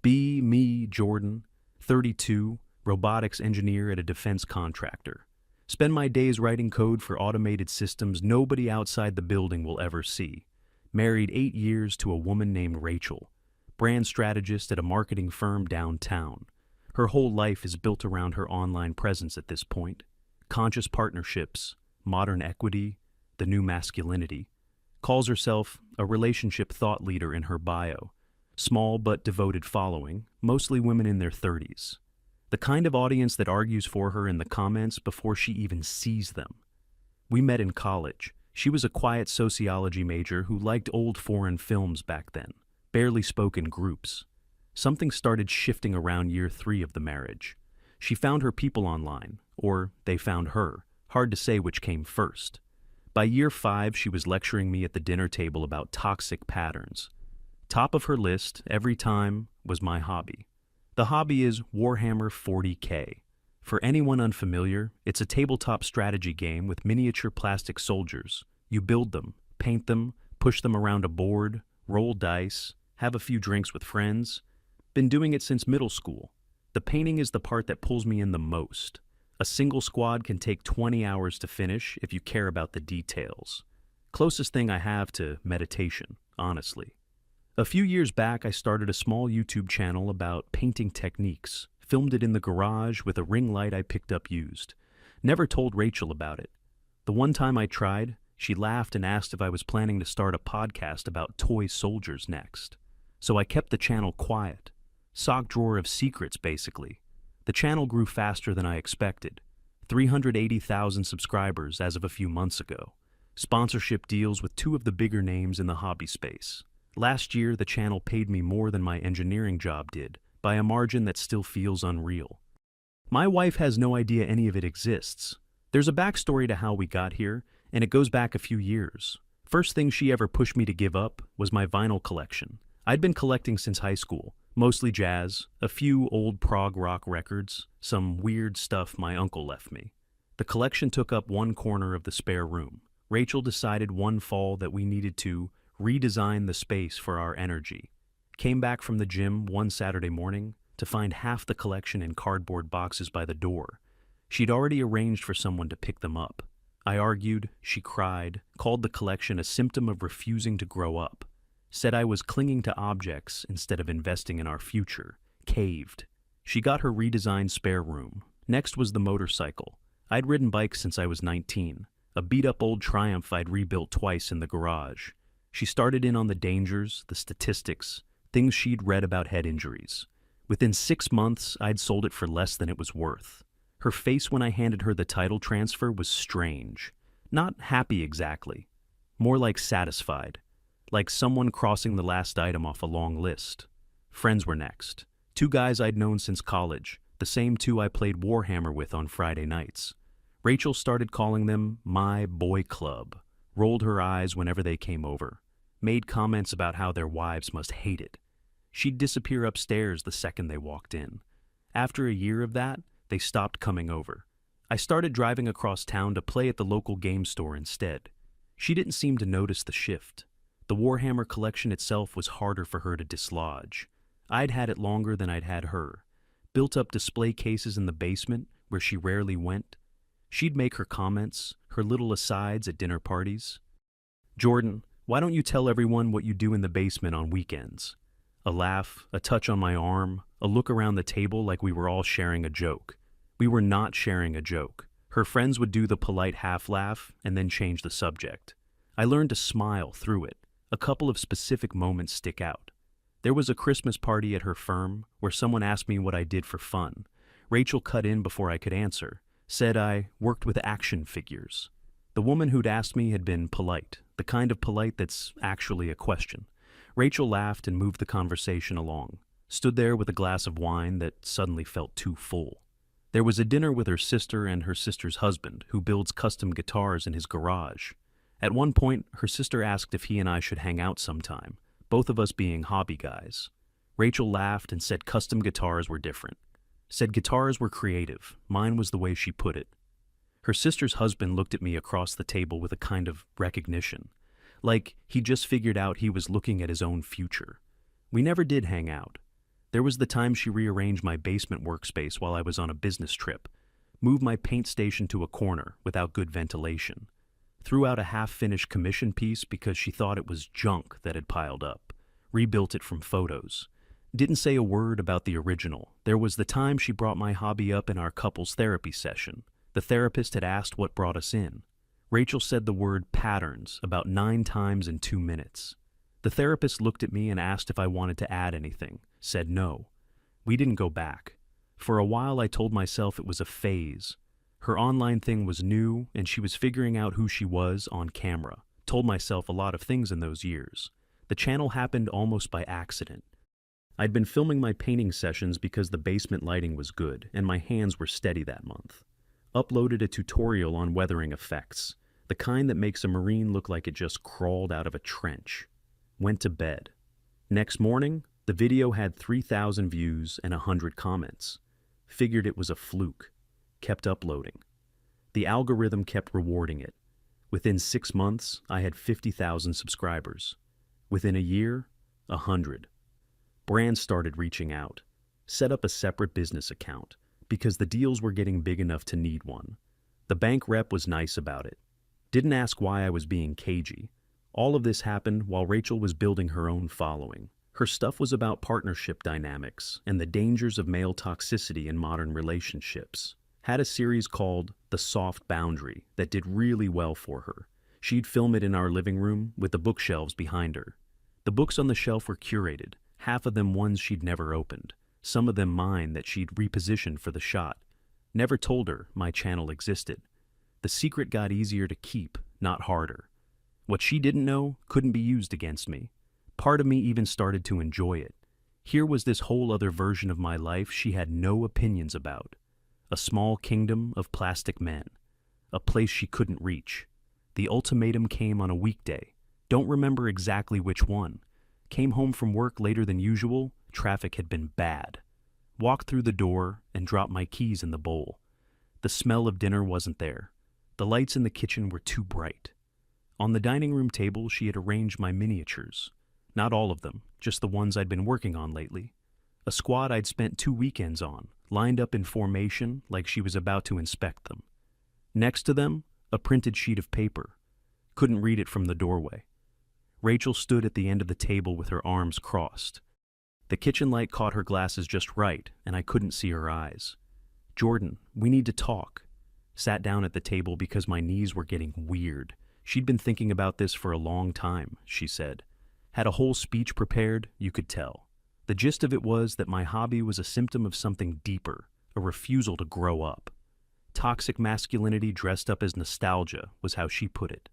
Be me, Jordan, 32, robotics engineer at a defense contractor. Spend my days writing code for automated systems nobody outside the building will ever see. Married 8 years to a woman named Rachel, brand strategist at a marketing firm downtown. Her whole life is built around her online presence at this point. Conscious partnerships, modern equity, the new masculinity. Calls herself a relationship thought leader in her bio. Small but devoted following, mostly women in their 30s. The kind of audience that argues for her in the comments before she even sees them. We met in college. She was a quiet sociology major who liked old foreign films back then, barely spoke in groups. Something started shifting around year 3 of the marriage. She found her people online, or they found her, hard to say which came first. By year 5, she was lecturing me at the dinner table about toxic patterns. Top of her list, every time, was my hobby. The hobby is Warhammer 40K. For anyone unfamiliar, it's a tabletop strategy game with miniature plastic soldiers. You build them, paint them, push them around a board, roll dice, have a few drinks with friends. Been doing it since middle school. The painting is the part that pulls me in the most. A single squad can take 20 hours to finish if you care about the details. Closest thing I have to meditation, honestly. A few years back, I started a small YouTube channel about painting techniques, filmed it in the garage with a ring light I picked up used. Never told Rachel about it. The one time I tried, she laughed and asked if I was planning to start a podcast about toy soldiers next. So I kept the channel quiet. Sock drawer of secrets, basically. The channel grew faster than I expected. 380,000 subscribers as of a few months ago. Sponsorship deals with 2 of the bigger names in the hobby space. Last year, the channel paid me more than my engineering job did, by a margin that still feels unreal. My wife has no idea any of it exists. There's a backstory to how we got here, and it goes back a few years. First thing she ever pushed me to give up was my vinyl collection. I'd been collecting since high school, mostly jazz, a few old prog rock records, some weird stuff my uncle left me. The collection took up one corner of the spare room. Rachel decided one fall that we needed to redesign the space for our energy. Came back from the gym one Saturday morning to find half the collection in cardboard boxes by the door. She'd already arranged for someone to pick them up. I argued, she cried, called the collection a symptom of refusing to grow up. Said I was clinging to objects instead of investing in our future. Caved. She got her redesigned spare room. Next was the motorcycle. I'd ridden bikes since I was 19. A beat-up old Triumph I'd rebuilt twice in the garage. She started in on the dangers, the statistics, things she'd read about head injuries. Within 6 months, I'd sold it for less than it was worth. Her face when I handed her the title transfer was strange. Not happy exactly. More like satisfied. Like someone crossing the last item off a long list. Friends were next. 2 guys I'd known since college, the same 2 I played Warhammer with on Friday nights. Rachel started calling them my boy club. Rolled her eyes whenever they came over. Made comments about how their wives must hate it. She'd disappear upstairs the second they walked in. After a year of that, they stopped coming over. I started driving across town to play at the local game store instead. She didn't seem to notice the shift. The Warhammer collection itself was harder for her to dislodge. I'd had it longer than I'd had her. Built up display cases in the basement, where she rarely went. She'd make her comments, her little asides at dinner parties. Jordan, why don't you tell everyone what you do in the basement on weekends? A laugh, a touch on my arm, a look around the table like we were all sharing a joke. We were not sharing a joke. Her friends would do the polite half-laugh and then change the subject. I learned to smile through it. A couple of specific moments stick out. There was a Christmas party at her firm where someone asked me what I did for fun. Rachel cut in before I could answer. Said I worked with action figures. The woman who'd asked me had been polite, the kind of polite that's actually a question. Rachel laughed and moved the conversation along. Stood there with a glass of wine that suddenly felt too full. There was a dinner with her sister and her sister's husband, who builds custom guitars in his garage. At one point, her sister asked if he and I should hang out sometime, both of us being hobby guys. Rachel laughed and said custom guitars were different. Said guitars were creative. Mine was the way she put it. Her sister's husband looked at me across the table with a kind of recognition, like he just figured out he was looking at his own future. We never did hang out. There was the time she rearranged my basement workspace while I was on a business trip, moved my paint station to a corner without good ventilation, threw out a half-finished commission piece because she thought it was junk that had piled up, rebuilt it from photos. Didn't say a word about the original. There was the time she brought my hobby up in our couples therapy session. The therapist had asked what brought us in. Rachel said the word patterns about 9 times in 2 minutes. The therapist looked at me and asked if I wanted to add anything. Said no. We didn't go back. For a while I told myself it was a phase. Her online thing was new and she was figuring out who she was on camera. Told myself a lot of things in those years. The channel happened almost by accident. I'd been filming my painting sessions because the basement lighting was good and my hands were steady that month. Uploaded a tutorial on weathering effects, the kind that makes a marine look like it just crawled out of a trench. Went to bed. Next morning, the video had 3,000 views and 100 comments. Figured it was a fluke. Kept uploading. The algorithm kept rewarding it. Within 6 months, I had 50,000 subscribers. Within a year, 100. Brands started reaching out. Set up a separate business account because the deals were getting big enough to need one. The bank rep was nice about it. Didn't ask why I was being cagey. All of this happened while Rachel was building her own following. Her stuff was about partnership dynamics and the dangers of male toxicity in modern relationships. Had a series called The Soft Boundary that did really well for her. She'd film it in our living room with the bookshelves behind her. The books on the shelf were curated, half of them ones she'd never opened, some of them mine that she'd repositioned for the shot. Never told her my channel existed. The secret got easier to keep, not harder. What she didn't know couldn't be used against me. Part of me even started to enjoy it. Here was this whole other version of my life she had no opinions about. A small kingdom of plastic men. A place she couldn't reach. The ultimatum came on a weekday. Don't remember exactly which one. Came home from work later than usual. Traffic had been bad. Walked through the door and dropped my keys in the bowl. The smell of dinner wasn't there. The lights in the kitchen were too bright. On the dining room table, she had arranged my miniatures. Not all of them, just the ones I'd been working on lately. A squad I'd spent 2 weekends on, lined up in formation like she was about to inspect them. Next to them, a printed sheet of paper. Couldn't read it from the doorway. Rachel stood at the end of the table with her arms crossed. The kitchen light caught her glasses just right, and I couldn't see her eyes. "Jordan, we need to talk." Sat down at the table because my knees were getting weird. She'd been thinking about this for a long time, she said. Had a whole speech prepared, you could tell. The gist of it was that my hobby was a symptom of something deeper, a refusal to grow up. Toxic masculinity dressed up as nostalgia was how she put it.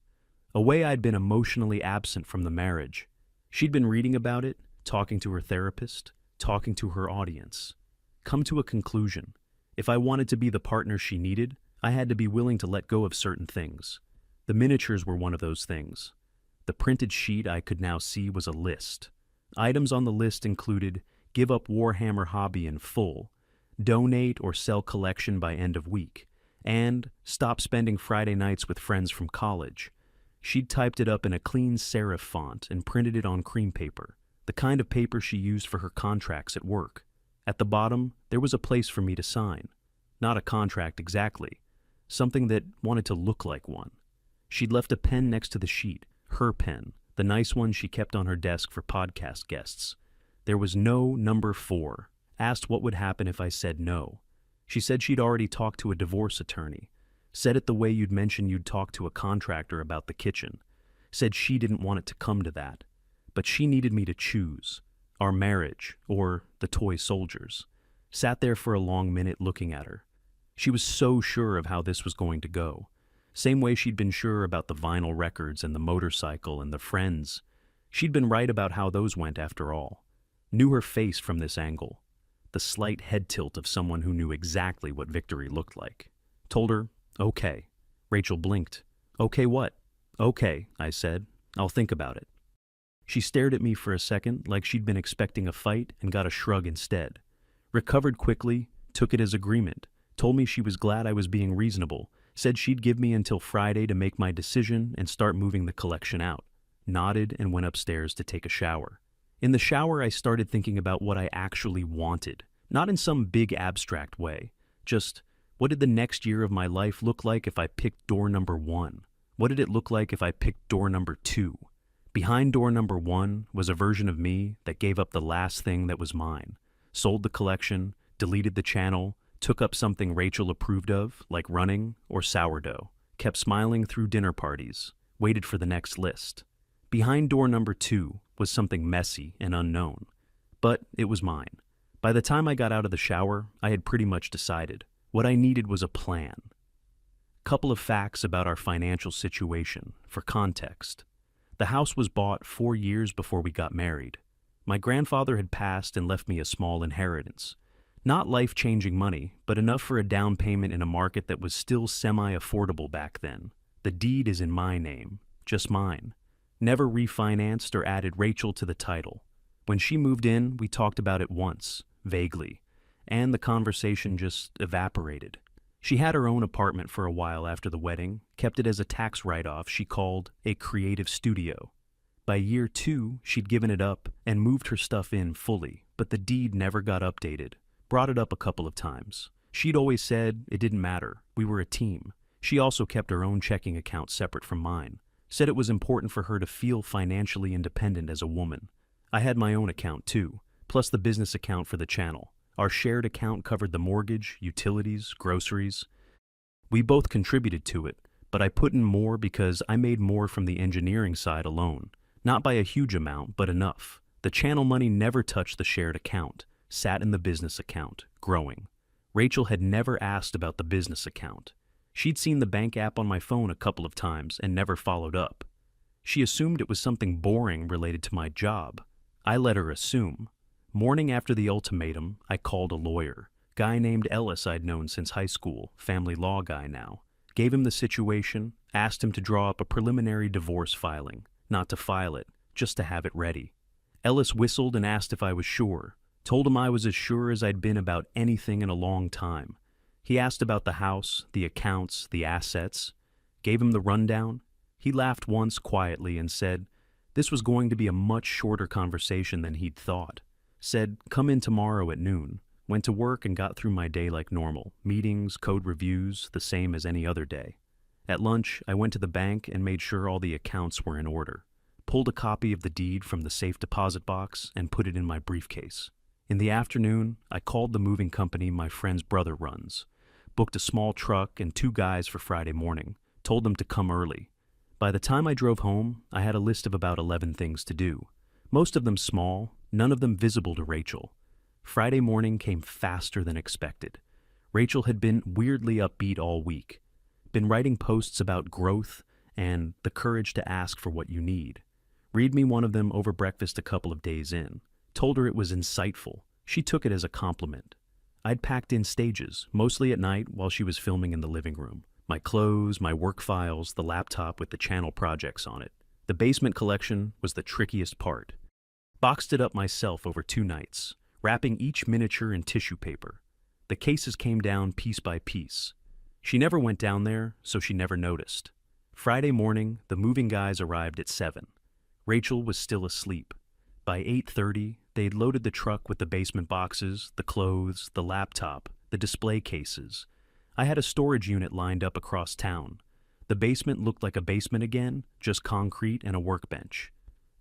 A way I'd been emotionally absent from the marriage. She'd been reading about it, talking to her therapist, talking to her audience. Come to a conclusion. If I wanted to be the partner she needed, I had to be willing to let go of certain things. The miniatures were one of those things. The printed sheet I could now see was a list. Items on the list included give up Warhammer hobby in full, donate or sell collection by end of week, and stop spending Friday nights with friends from college. She'd typed it up in a clean serif font and printed it on cream paper, the kind of paper she used for her contracts at work. At the bottom, there was a place for me to sign. Not a contract exactly, something that wanted to look like one. She'd left a pen next to the sheet, her pen, the nice one she kept on her desk for podcast guests. There was no number 4. Asked what would happen if I said no. She said she'd already talked to a divorce attorney. Said it the way you'd mention you'd talk to a contractor about the kitchen. Said she didn't want it to come to that. But she needed me to choose. Our marriage, or the toy soldiers. Sat there for a long minute looking at her. She was so sure of how this was going to go. Same way she'd been sure about the vinyl records and the motorcycle and the friends. She'd been right about how those went after all. Knew her face from this angle. The slight head tilt of someone who knew exactly what victory looked like. Told her, okay. Rachel blinked. Okay what? Okay, I said. I'll think about it. She stared at me for a second like she'd been expecting a fight and got a shrug instead. Recovered quickly, took it as agreement, told me she was glad I was being reasonable, said she'd give me until Friday to make my decision and start moving the collection out, nodded and went upstairs to take a shower. In the shower, I started thinking about what I actually wanted, not in some big abstract way. Just, what did the next year of my life look like if I picked door number 1? What did it look like if I picked door number 2? Behind door number 1 was a version of me that gave up the last thing that was mine, sold the collection, deleted the channel, took up something Rachel approved of, like running or sourdough, kept smiling through dinner parties, waited for the next list. Behind door number 2 was something messy and unknown, but it was mine. By the time I got out of the shower, I had pretty much decided. What I needed was a plan. Couple of facts about our financial situation, for context. The house was bought 4 years before we got married. My grandfather had passed and left me a small inheritance. Not life-changing money, but enough for a down payment in a market that was still semi-affordable back then. The deed is in my name, just mine. Never refinanced or added Rachel to the title. When she moved in, we talked about it once, vaguely, and the conversation just evaporated. She had her own apartment for a while after the wedding, kept it as a tax write-off she called a creative studio. By year 2, she'd given it up and moved her stuff in fully, but the deed never got updated. Brought it up a couple of times. She'd always said it didn't matter, we were a team. She also kept her own checking account separate from mine. Said it was important for her to feel financially independent as a woman. I had my own account too, plus the business account for the channel. Our shared account covered the mortgage, utilities, groceries. We both contributed to it, but I put in more because I made more from the engineering side alone. Not by a huge amount, but enough. The channel money never touched the shared account, sat in the business account, growing. Rachel had never asked about the business account. She'd seen the bank app on my phone a couple of times and never followed up. She assumed it was something boring related to my job. I let her assume. Morning after the ultimatum, I called a lawyer. Guy named Ellis I'd known since high school, family law guy now. Gave him the situation, asked him to draw up a preliminary divorce filing. Not to file it, just to have it ready. Ellis whistled and asked if I was sure. Told him I was as sure as I'd been about anything in a long time. He asked about the house, the accounts, the assets. Gave him the rundown. He laughed once quietly and said this was going to be a much shorter conversation than he'd thought. Said, come in tomorrow at noon. Went to work and got through my day like normal. Meetings, code reviews, the same as any other day. At lunch, I went to the bank and made sure all the accounts were in order. Pulled a copy of the deed from the safe deposit box and put it in my briefcase. In the afternoon, I called the moving company my friend's brother runs. Booked a small truck and 2 guys for Friday morning. Told them to come early. By the time I drove home, I had a list of about 11 things to do. Most of them small, none of them visible to Rachel. Friday morning came faster than expected. Rachel had been weirdly upbeat all week. Been writing posts about growth and the courage to ask for what you need. Read me one of them over breakfast a couple of days in. Told her it was insightful. She took it as a compliment. I'd packed in stages, mostly at night while she was filming in the living room. My clothes, my work files, the laptop with the channel projects on it. The basement collection was the trickiest part. Boxed it up myself over 2 nights, wrapping each miniature in tissue paper. The cases came down piece by piece. She never went down there, so she never noticed. Friday morning, the moving guys arrived at 7. Rachel was still asleep. By 8:30, they'd loaded the truck with the basement boxes, the clothes, the laptop, the display cases. I had a storage unit lined up across town. The basement looked like a basement again, just concrete and a workbench.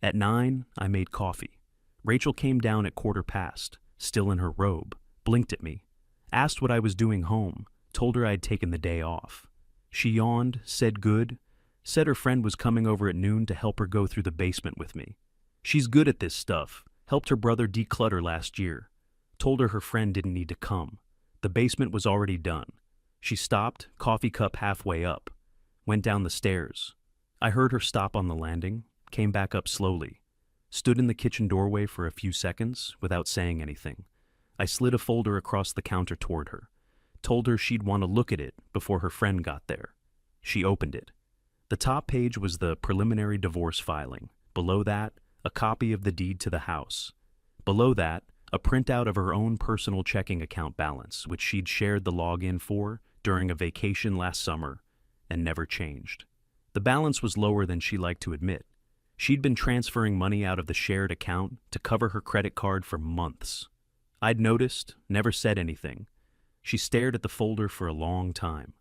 At 9, I made coffee. Rachel came down at 1:15, still in her robe, blinked at me, asked what I was doing home, told her I'd taken the day off. She yawned, said good, said her friend was coming over at noon to help her go through the basement with me. She's good at this stuff, helped her brother declutter last year. Told her friend didn't need to come. The basement was already done. She stopped, coffee cup halfway up. Went down the stairs. I heard her stop on the landing, came back up slowly. Stood in the kitchen doorway for a few seconds without saying anything. I slid a folder across the counter toward her. Told her she'd want to look at it before her friend got there. She opened it. The top page was the preliminary divorce filing. Below that, a copy of the deed to the house. Below that, a printout of her own personal checking account balance, which she'd shared the login for during a vacation last summer and never changed. The balance was lower than she liked to admit. She'd been transferring money out of the shared account to cover her credit card for months. I'd noticed, never said anything. She stared at the folder for a long time.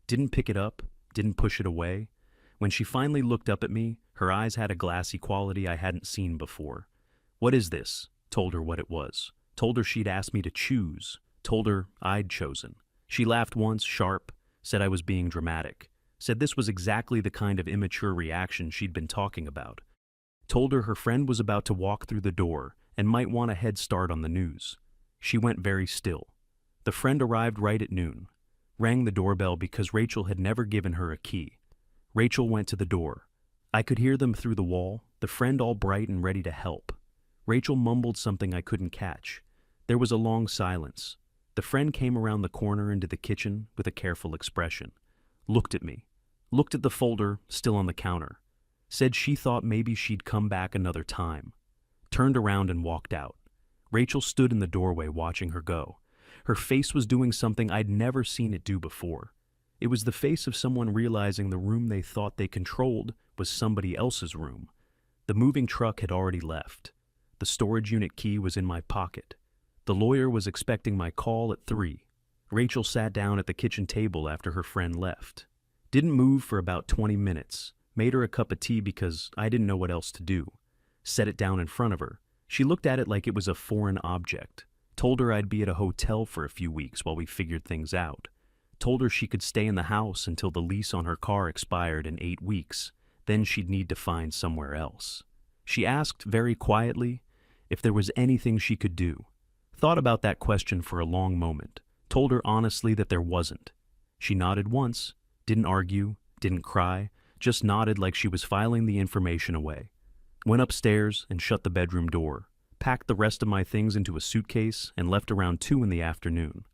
Didn't pick it up, didn't push it away. When she finally looked up at me, her eyes had a glassy quality I hadn't seen before. "What is this?" Told her what it was. Told her she'd asked me to choose. Told her I'd chosen. She laughed once, sharp, said I was being dramatic. Said this was exactly the kind of immature reaction she'd been talking about. Told her friend was about to walk through the door and might want a head start on the news. She went very still. The friend arrived right at noon. Rang the doorbell because Rachel had never given her a key. Rachel went to the door. I could hear them through the wall, the friend all bright and ready to help. Rachel mumbled something I couldn't catch. There was a long silence. The friend came around the corner into the kitchen with a careful expression. Looked at me. Looked at the folder, still on the counter. Said she thought maybe she'd come back another time. Turned around and walked out. Rachel stood in the doorway watching her go. Her face was doing something I'd never seen it do before. It was the face of someone realizing the room they thought they controlled was somebody else's room. The moving truck had already left. The storage unit key was in my pocket. The lawyer was expecting my call at 3. Rachel sat down at the kitchen table after her friend left. Didn't move for about 20 minutes. Made her a cup of tea because I didn't know what else to do. Set it down in front of her. She looked at it like it was a foreign object. Told her I'd be at a hotel for a few weeks while we figured things out. Told her she could stay in the house until the lease on her car expired in 8 weeks. Then she'd need to find somewhere else. She asked very quietly if there was anything she could do. Thought about that question for a long moment. Told her honestly that there wasn't. She nodded once, didn't argue, didn't cry, just nodded like she was filing the information away. Went upstairs and shut the bedroom door. Packed the rest of my things into a suitcase and left around 2 in the afternoon.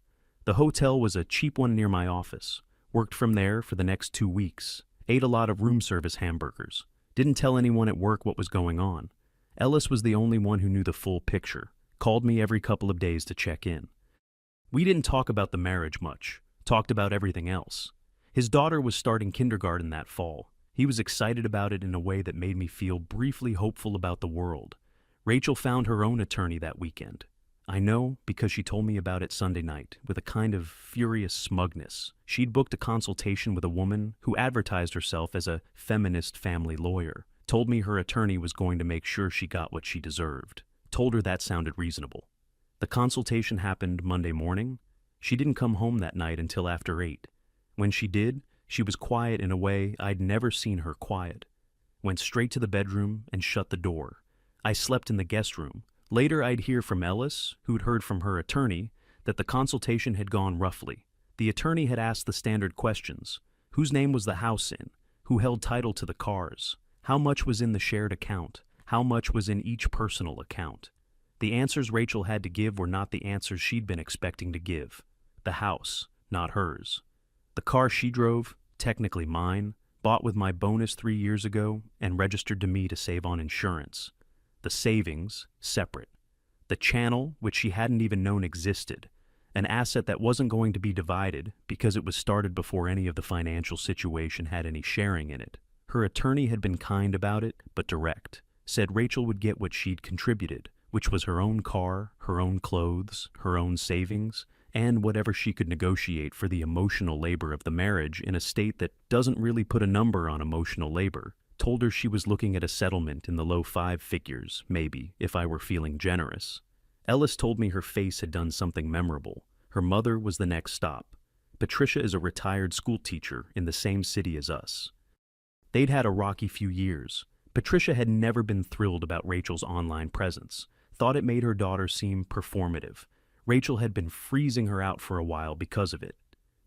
The hotel was a cheap one near my office. Worked from there for the next 2 weeks. Ate a lot of room service hamburgers. Didn't tell anyone at work what was going on. Ellis was the only one who knew the full picture. Called me every couple of days to check in. We didn't talk about the marriage much. Talked about everything else. His daughter was starting kindergarten that fall. He was excited about it in a way that made me feel briefly hopeful about the world. Rachel found her own attorney that weekend. I know because she told me about it Sunday night with a kind of furious smugness. She'd booked a consultation with a woman who advertised herself as a feminist family lawyer. Told me her attorney was going to make sure she got what she deserved. Told her that sounded reasonable. The consultation happened Monday morning. She didn't come home that night until after 8. When she did, she was quiet in a way I'd never seen her quiet. Went straight to the bedroom and shut the door. I slept in the guest room. Later I'd hear from Ellis, who'd heard from her attorney, that the consultation had gone roughly. The attorney had asked the standard questions. Whose name was the house in? Who held title to the cars? How much was in the shared account? How much was in each personal account? The answers Rachel had to give were not the answers she'd been expecting to give. The house, not hers. The car she drove, technically mine, bought with my bonus 3 years ago and registered to me to save on insurance. The savings, separate. The channel, which she hadn't even known existed. An asset that wasn't going to be divided because it was started before any of the financial situation had any sharing in it. Her attorney had been kind about it, but direct. Said Rachel would get what she'd contributed, which was her own car, her own clothes, her own savings, and whatever she could negotiate for the emotional labor of the marriage in a state that doesn't really put a number on emotional labor. Told her she was looking at a settlement in the low 5 figures, maybe, if I were feeling generous. Ellis told me her face had done something memorable. Her mother was the next stop. Patricia is a retired school teacher in the same city as us. They'd had a rocky few years. Patricia had never been thrilled about Rachel's online presence. Thought it made her daughter seem performative. Rachel had been freezing her out for a while because of it.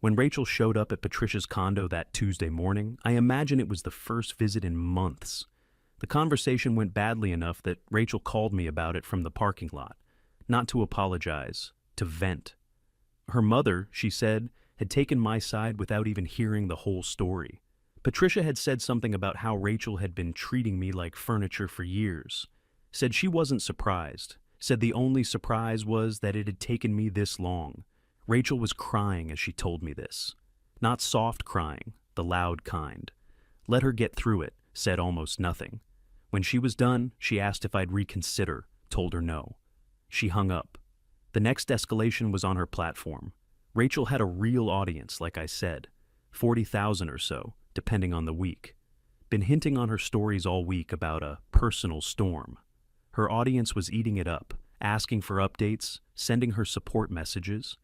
When Rachel showed up at Patricia's condo that Tuesday morning, I imagine it was the first visit in months. The conversation went badly enough that Rachel called me about it from the parking lot. Not to apologize, to vent. Her mother, she said, had taken my side without even hearing the whole story. Patricia had said something about how Rachel had been treating me like furniture for years. Said she wasn't surprised. Said the only surprise was that it had taken me this long. Rachel was crying as she told me this. Not soft crying, the loud kind. Let her get through it, said almost nothing. When she was done, she asked if I'd reconsider, told her no. She hung up. The next escalation was on her platform. Rachel had a real audience, like I said, 40,000 or so, depending on the week. Been hinting on her stories all week about a personal storm. Her audience was eating it up, asking for updates, sending her support messages.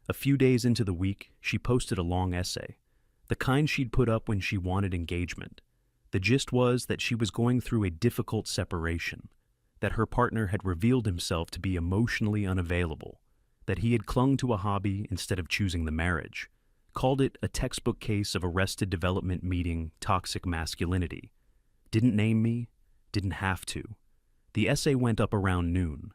A few days into the week, she posted a long essay, the kind she'd put up when she wanted engagement. The gist was that she was going through a difficult separation, that her partner had revealed himself to be emotionally unavailable, that he had clung to a hobby instead of choosing the marriage, called it a textbook case of arrested development meeting toxic masculinity. Didn't name me, didn't have to. The essay went up around noon.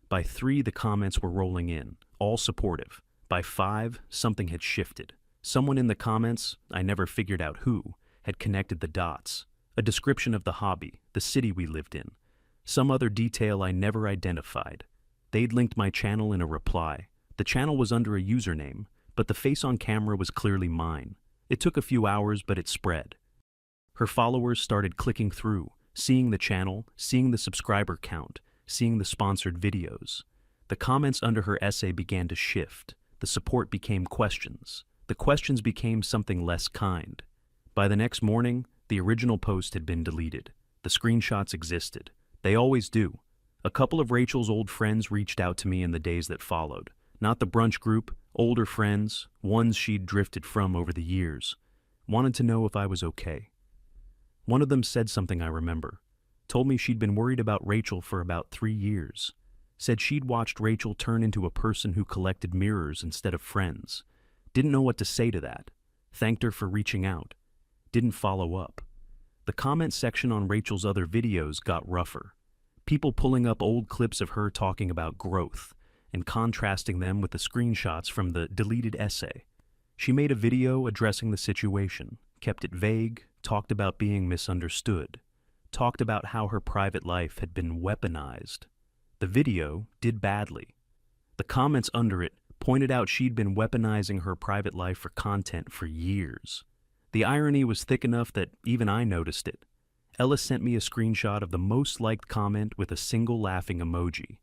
By 3, the comments were rolling in, all supportive. By 5, something had shifted. Someone in the comments, I never figured out who, had connected the dots. A description of the hobby, the city we lived in. Some other detail I never identified. They'd linked my channel in a reply. The channel was under a username, but the face on camera was clearly mine. It took a few hours, but it spread. Her followers started clicking through, seeing the channel, seeing the subscriber count, seeing the sponsored videos. The comments under her essay began to shift. The support became questions. The questions became something less kind. By the next morning, the original post had been deleted. The screenshots existed. They always do. A couple of Rachel's old friends reached out to me in the days that followed. Not the brunch group, older friends, ones she'd drifted from over the years. Wanted to know if I was okay. One of them said something I remember. Told me she'd been worried about Rachel for about 3 years. Said she'd watched Rachel turn into a person who collected mirrors instead of friends. Didn't know what to say to that. Thanked her for reaching out. Didn't follow up. The comment section on Rachel's other videos got rougher. People pulling up old clips of her talking about growth and contrasting them with the screenshots from the deleted essay. She made a video addressing the situation, kept it vague, talked about being misunderstood, talked about how her private life had been weaponized. The video did badly. The comments under it pointed out she'd been weaponizing her private life for content for years. The irony was thick enough that even I noticed it. Ella sent me a screenshot of the most liked comment with a single laughing emoji.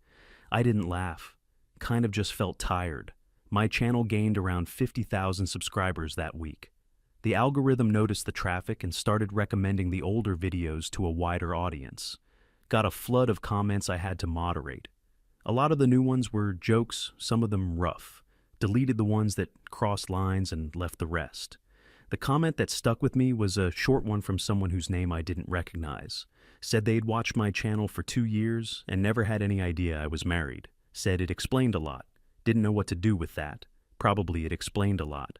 I didn't laugh. Kind of just felt tired. My channel gained around 50,000 subscribers that week. The algorithm noticed the traffic and started recommending the older videos to a wider audience. Got a flood of comments I had to moderate. A lot of the new ones were jokes, some of them rough. Deleted the ones that crossed lines and left the rest. The comment that stuck with me was a short one from someone whose name I didn't recognize. Said they'd watched my channel for 2 years and never had any idea I was married. Said it explained a lot. Didn't know what to do with that. Probably it explained a lot.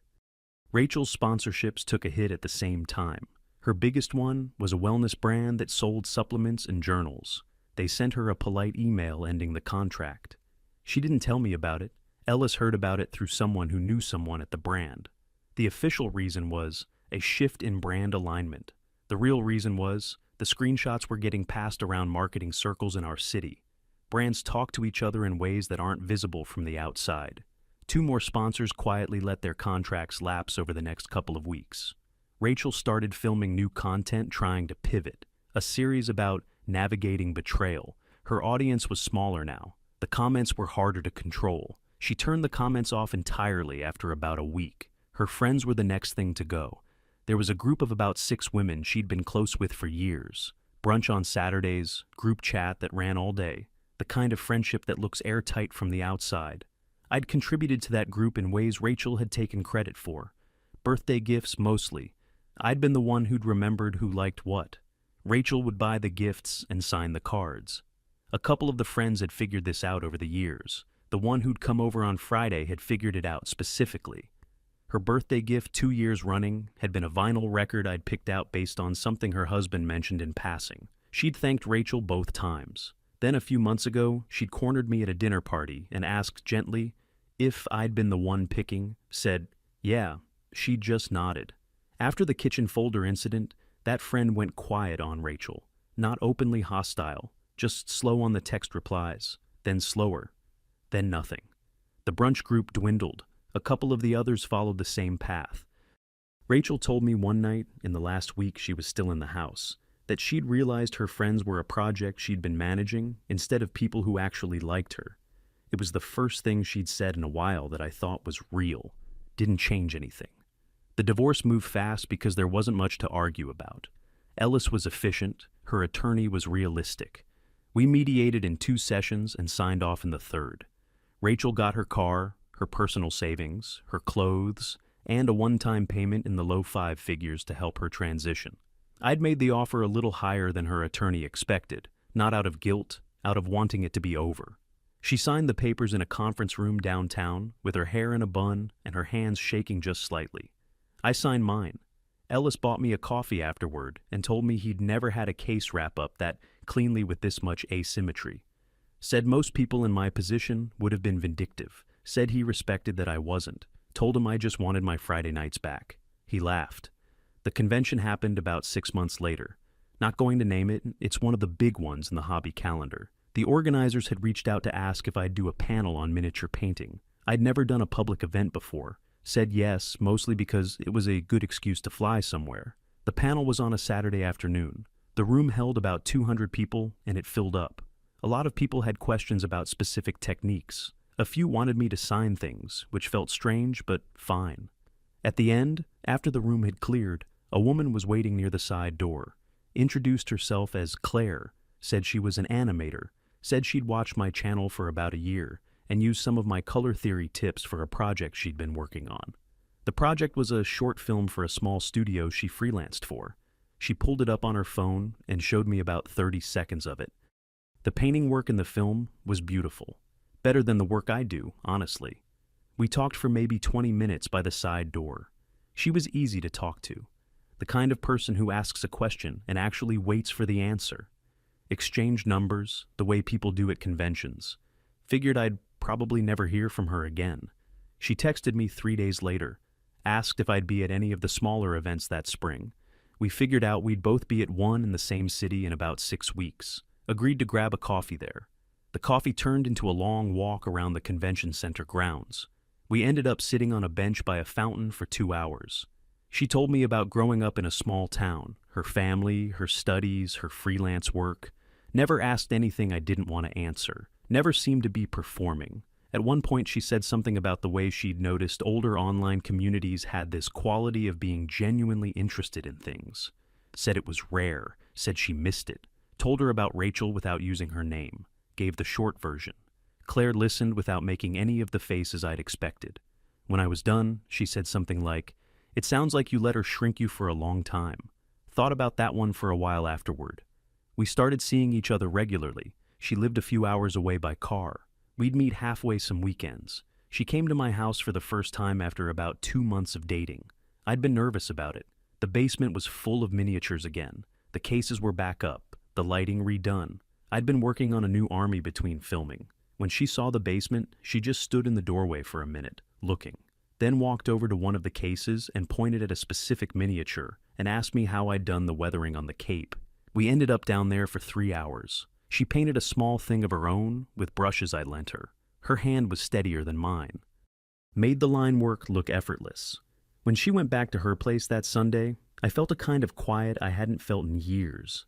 Rachel's sponsorships took a hit at the same time. Her biggest one was a wellness brand that sold supplements and journals. They sent her a polite email ending the contract. She didn't tell me about it. Ellis heard about it through someone who knew someone at the brand. The official reason was a shift in brand alignment. The real reason was the screenshots were getting passed around marketing circles in our city. Brands talk to each other in ways that aren't visible from the outside. 2 more sponsors quietly let their contracts lapse over the next couple of weeks. Rachel started filming new content trying to pivot, a series about navigating betrayal. Her audience was smaller now. The comments were harder to control. She turned the comments off entirely after about a week. Her friends were the next thing to go. There was a group of about 6 women she'd been close with for years. Brunch on Saturdays, group chat that ran all day. The kind of friendship that looks airtight from the outside. I'd contributed to that group in ways Rachel had taken credit for. Birthday gifts mostly. I'd been the one who'd remembered who liked what. Rachel would buy the gifts and sign the cards. A couple of the friends had figured this out over the years. The one who'd come over on Friday had figured it out specifically. Her birthday gift 2 years running had been a vinyl record I'd picked out based on something her husband mentioned in passing. She'd thanked Rachel both times. Then a few months ago, she'd cornered me at a dinner party and asked gently if I'd been the one picking, said, yeah, she just nodded. After the kitchen folder incident, that friend went quiet on Rachel, not openly hostile, just slow on the text replies, then slower, then nothing. The brunch group dwindled. A couple of the others followed the same path. Rachel told me one night in the last week she was still in the house. that she'd realized her friends were a project she'd been managing instead of people who actually liked her. It was the first thing she'd said in a while that I thought was real, didn't change anything. The divorce moved fast because there wasn't much to argue about. Ellis was efficient, her attorney was realistic. We mediated in 2 sessions and signed off in the 3rd. Rachel got her car, her personal savings, her clothes, and a one-time payment in the low 5 figures to help her transition. I'd made the offer a little higher than her attorney expected, not out of guilt, out of wanting it to be over. She signed the papers in a conference room downtown, with her hair in a bun and her hands shaking just slightly. I signed mine. Ellis bought me a coffee afterward and told me he'd never had a case wrap up that cleanly with this much asymmetry. Said most people in my position would have been vindictive. Said he respected that I wasn't. Told him I just wanted my Friday nights back. He laughed. The convention happened about 6 months later. Not going to name it, it's one of the big ones in the hobby calendar. The organizers had reached out to ask if I'd do a panel on miniature painting. I'd never done a public event before. Said yes, mostly because it was a good excuse to fly somewhere. The panel was on a Saturday afternoon. The room held about 200 people, and it filled up. A lot of people had questions about specific techniques. A few wanted me to sign things, which felt strange, but fine. At the end, after the room had cleared, a woman was waiting near the side door. Introduced herself as Claire, said she was an animator, said she'd watched my channel for about a year, and used some of my color theory tips for a project she'd been working on. The project was a short film for a small studio she freelanced for. She pulled it up on her phone and showed me about 30 seconds of it. The painting work in the film was beautiful. Better than the work I do, honestly. We talked for maybe 20 minutes by the side door. She was easy to talk to. The kind of person who asks a question and actually waits for the answer. Exchanged numbers, the way people do at conventions. Figured I'd probably never hear from her again. She texted me 3 days later, asked if I'd be at any of the smaller events that spring. We figured out we'd both be at one in the same city in about 6 weeks. Agreed to grab a coffee there. The coffee turned into a long walk around the convention center grounds. We ended up sitting on a bench by a fountain for 2 hours. She told me about growing up in a small town, her family, her studies, her freelance work. Never asked anything I didn't want to answer. Never seemed to be performing. At one point she said something about the way she'd noticed older online communities had this quality of being genuinely interested in things. Said it was rare. Said she missed it. Told her about Rachel without using her name. Gave the short version. Claire listened without making any of the faces I'd expected. When I was done, she said something like, "It sounds like you let her shrink you for a long time." Thought about that one for a while afterward. We started seeing each other regularly. She lived a few hours away by car. We'd meet halfway some weekends. She came to my house for the first time after about 2 months of dating. I'd been nervous about it. The basement was full of miniatures again. The cases were back up, the lighting redone. I'd been working on a new army between filming. When she saw the basement, she just stood in the doorway for a minute, looking. Then walked over to one of the cases and pointed at a specific miniature and asked me how I'd done the weathering on the cape. We ended up down there for 3 hours. She painted a small thing of her own with brushes I lent her. Her hand was steadier than mine. Made the line work look effortless. When she went back to her place that Sunday, I felt a kind of quiet I hadn't felt in years.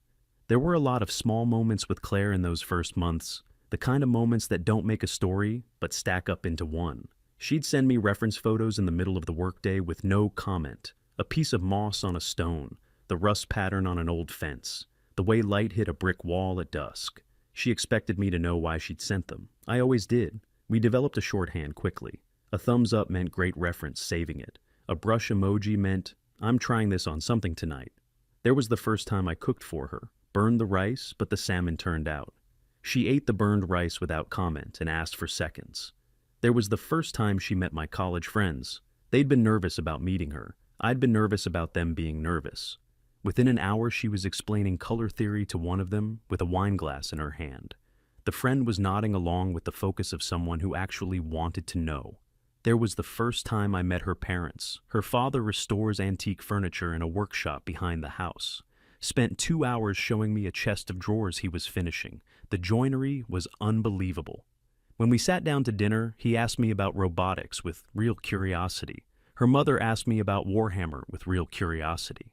There were a lot of small moments with Claire in those first months, the kind of moments that don't make a story, but stack up into one. She'd send me reference photos in the middle of the workday with no comment. A piece of moss on a stone, the rust pattern on an old fence, the way light hit a brick wall at dusk. She expected me to know why she'd sent them. I always did. We developed a shorthand quickly. A thumbs up meant great reference, saving it. A brush emoji meant, I'm trying this on something tonight. There was the first time I cooked for her. Burned the rice, but the salmon turned out. She ate the burned rice without comment and asked for seconds. There was the first time she met my college friends. They'd been nervous about meeting her. I'd been nervous about them being nervous. Within an hour, she was explaining color theory to one of them with a wine glass in her hand. The friend was nodding along with the focus of someone who actually wanted to know. There was the first time I met her parents. Her father restores antique furniture in a workshop behind the house. Spent 2 hours showing me a chest of drawers he was finishing. The joinery was unbelievable. When we sat down to dinner, he asked me about robotics with real curiosity. Her mother asked me about Warhammer with real curiosity.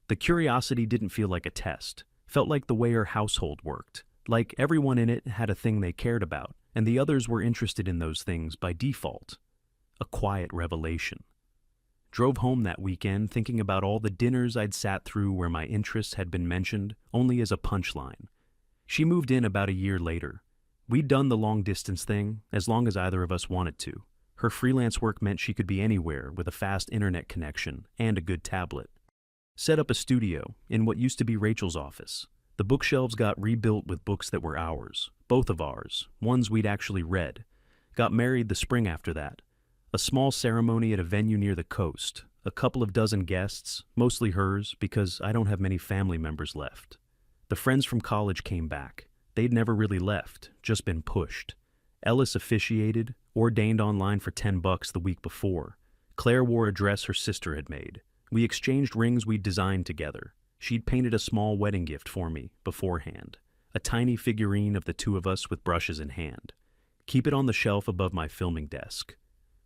The curiosity didn't feel like a test. Felt like the way her household worked. Like everyone in it had a thing they cared about, and the others were interested in those things by default. A quiet revelation. Drove home that weekend thinking about all the dinners I'd sat through where my interests had been mentioned only as a punchline. She moved in about a year later. We'd done the long-distance thing as long as either of us wanted to. Her freelance work meant she could be anywhere with a fast internet connection and a good tablet. Set up a studio in what used to be Rachel's office. The bookshelves got rebuilt with books that were ours, both of ours, ones we'd actually read. Got married the spring after that. A small ceremony at a venue near the coast. A couple of dozen guests, mostly hers because I don't have many family members left. The friends from college came back. They'd never really left, just been pushed. Ellis officiated, ordained online for $10 the week before. Claire wore a dress her sister had made. We exchanged rings we'd designed together. She'd painted a small wedding gift for me beforehand. A tiny figurine of the two of us with brushes in hand. Keep it on the shelf above my filming desk.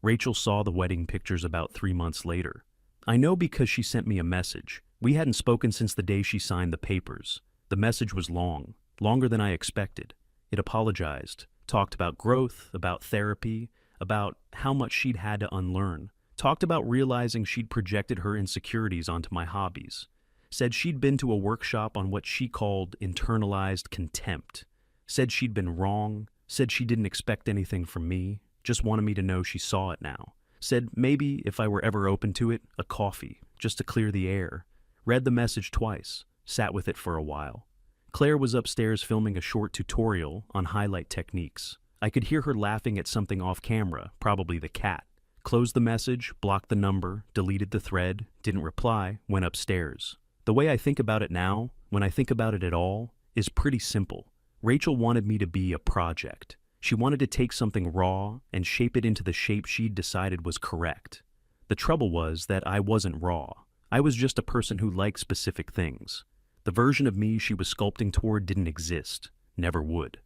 Rachel saw the wedding pictures about 3 months later. I know because she sent me a message. We hadn't spoken since the day she signed the papers. The message was long, longer than I expected. It apologized, talked about growth, about therapy, about how much she'd had to unlearn. Talked about realizing she'd projected her insecurities onto my hobbies. Said she'd been to a workshop on what she called internalized contempt. Said she'd been wrong. Said she didn't expect anything from me. Just wanted me to know she saw it now. Said maybe, if I were ever open to it, a coffee, just to clear the air. Read the message twice. Sat with it for a while. Claire was upstairs filming a short tutorial on highlight techniques. I could hear her laughing at something off camera, probably the cat. Closed the message, blocked the number, deleted the thread, didn't reply, went upstairs. The way I think about it now, when I think about it at all, is pretty simple. Rachel wanted me to be a project. She wanted to take something raw and shape it into the shape she'd decided was correct. The trouble was that I wasn't raw. I was just a person who liked specific things. The version of me she was sculpting toward didn't exist, never would.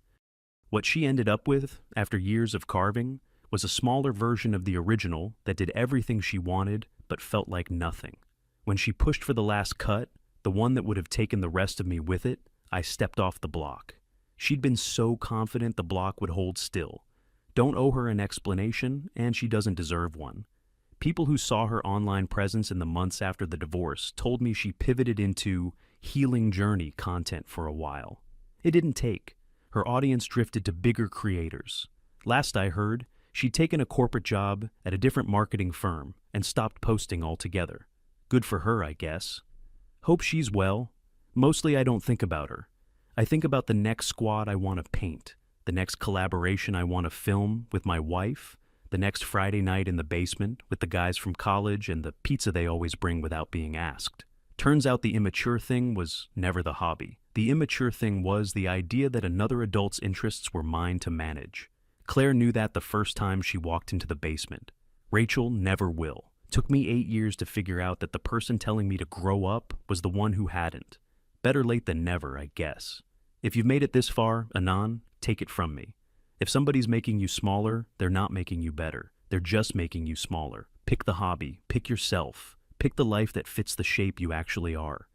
What she ended up with, after years of carving, was a smaller version of the original that did everything she wanted but felt like nothing. When she pushed for the last cut, the one that would have taken the rest of me with it, I stepped off the block. She'd been so confident the block would hold still. Don't owe her an explanation, and she doesn't deserve one. People who saw her online presence in the months after the divorce told me she pivoted into healing journey content for a while. It didn't take. Her audience drifted to bigger creators. Last I heard, she'd taken a corporate job at a different marketing firm and stopped posting altogether. Good for her, I guess. Hope she's well. Mostly I don't think about her. I think about the next squad I want to paint, the next collaboration I want to film with my wife, the next Friday night in the basement with the guys from college and the pizza they always bring without being asked. Turns out the immature thing was never the hobby. The immature thing was the idea that another adult's interests were mine to manage. Claire knew that the first time she walked into the basement. Rachel never will. Took me 8 years to figure out that the person telling me to grow up was the one who hadn't. Better late than never, I guess. If you've made it this far, Anon, take it from me. If somebody's making you smaller, they're not making you better. They're just making you smaller. Pick the hobby. Pick yourself. Pick the life that fits the shape you actually are.